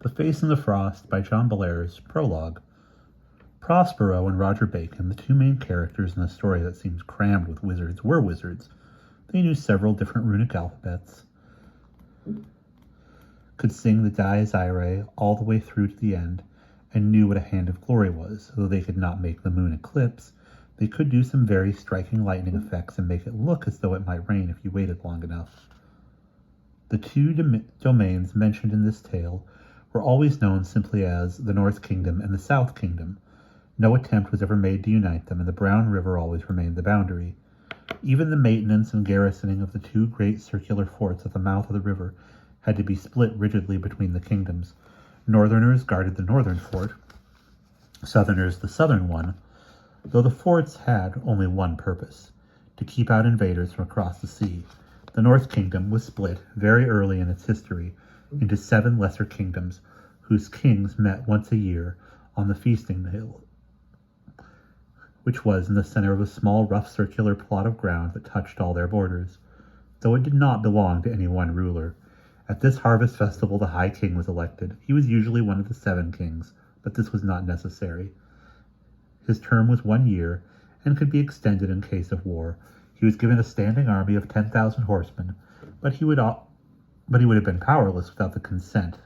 The Face in the Frost by John Bellairs, Prologue. Prospero and Roger Bacon, the two main characters in a story that seems crammed with wizards, were wizards. They knew several different runic alphabets, could sing the Dies Irae all the way through to the end, and knew what a hand of glory was. Though they could not make the moon eclipse, they could do some very striking lightning effects and make it look as though it might rain if you waited long enough. The two domains mentioned in this tale were always known simply as the North Kingdom and the South Kingdom. No attempt was ever made to unite them, and the Brown River always remained the boundary. Even the maintenance and garrisoning of the two great circular forts at the mouth of the river had to be split rigidly between the kingdoms. Northerners guarded the northern fort, Southerners the southern one, though the forts had only one purpose: to keep out invaders from across the sea. The North Kingdom was split very early in its history into 7 lesser kingdoms, whose kings met once a year on the feasting hill, which was in the center of a small, rough, circular plot of ground that touched all their borders, though it did not belong to any one ruler. At this harvest festival, the High King was elected. He was usually one of the 7 kings, but this was not necessary. His term was 1 year and could be extended in case of war. He was given a standing army of 10,000 horsemen, but he would have been powerless without the consent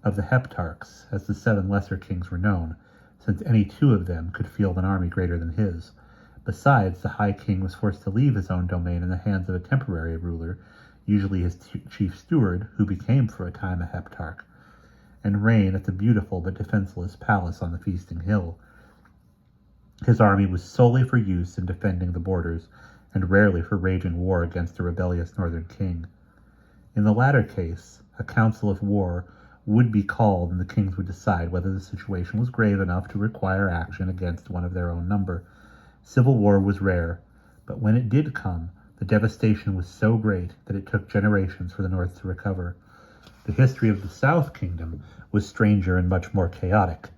of the heptarchs, as the 7 lesser kings were known, since any 2 of them could field an army greater than his. Besides, the High King was forced to leave his own domain in the hands of a temporary ruler, usually his chief steward, who became for a time a heptarch, and reign at the beautiful but defenseless palace on the feasting hill. His army was solely for use in defending the borders, and rarely for waging war against a rebellious northern king. In the latter case, a council of war would be called, and the kings would decide whether the situation was grave enough to require action against one of their own number. Civil war was rare, but when it did come, the devastation was so great that it took generations for the North to recover. The history of the South Kingdom was stranger and much more chaotic.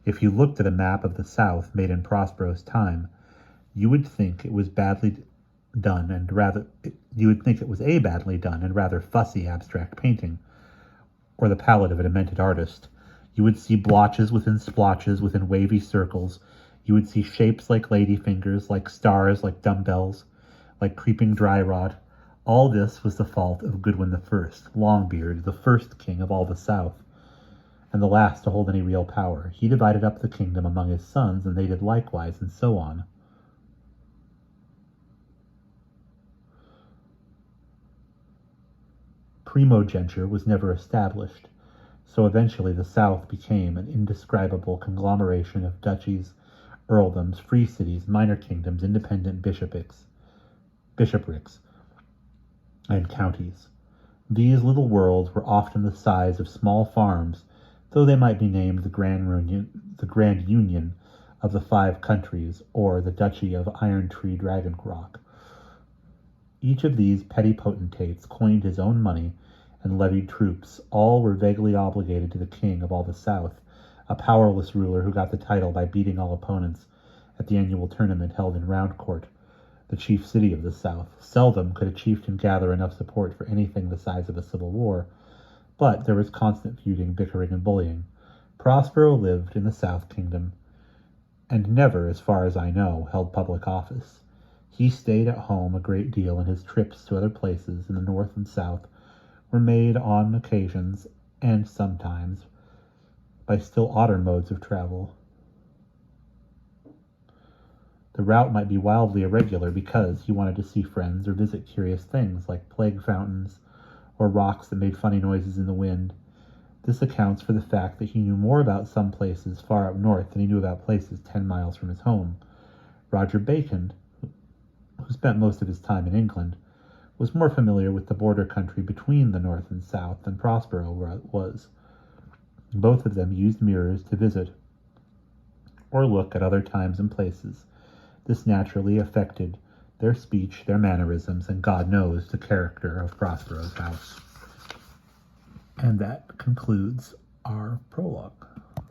If you looked at a map of the South made in Prospero's time, you would think it was a badly done and rather fussy abstract painting, or the palette of a demented artist. You would see blotches within splotches within wavy circles. You would see shapes like ladyfingers, like stars, like dumbbells, like creeping dry rot. All this was the fault of Godwin I, Longbeard, the first king of all the South, and the last to hold any real power. He divided up the kingdom among his sons, and they did likewise, and so on. Primogeniture was never established, so eventually the South became an indescribable conglomeration of duchies, earldoms, free cities, minor kingdoms, independent bishoprics, and counties. These little worlds were often the size of small farms, though they might be named the Grand Union of the 5 countries, or the Duchy of Iron Tree Dragon Rock. Each of these petty potentates coined his own money and levied troops. All were vaguely obligated to the king of all the South, a powerless ruler who got the title by beating all opponents at the annual tournament held in Roundcourt, the chief city of the South. Seldom could a chieftain gather enough support for anything the size of a civil war, but there was constant feuding, bickering, and bullying. Prospero lived in the South Kingdom, and never, as far as I know, held public office. He stayed at home a great deal, and his trips to other places in the North and South were made on occasions, and sometimes, by still odder modes of travel. The route might be wildly irregular because he wanted to see friends or visit curious things like plague fountains or rocks that made funny noises in the wind. This accounts for the fact that he knew more about some places far up north than he knew about places 10 miles from his home. Roger Bacon, who spent most of his time in England, was more familiar with the border country between the North and South than Prospero was. Both of them used mirrors to visit or look at other times and places. This naturally affected their speech, their mannerisms, and God knows the character of Prospero's house. And that concludes our prologue.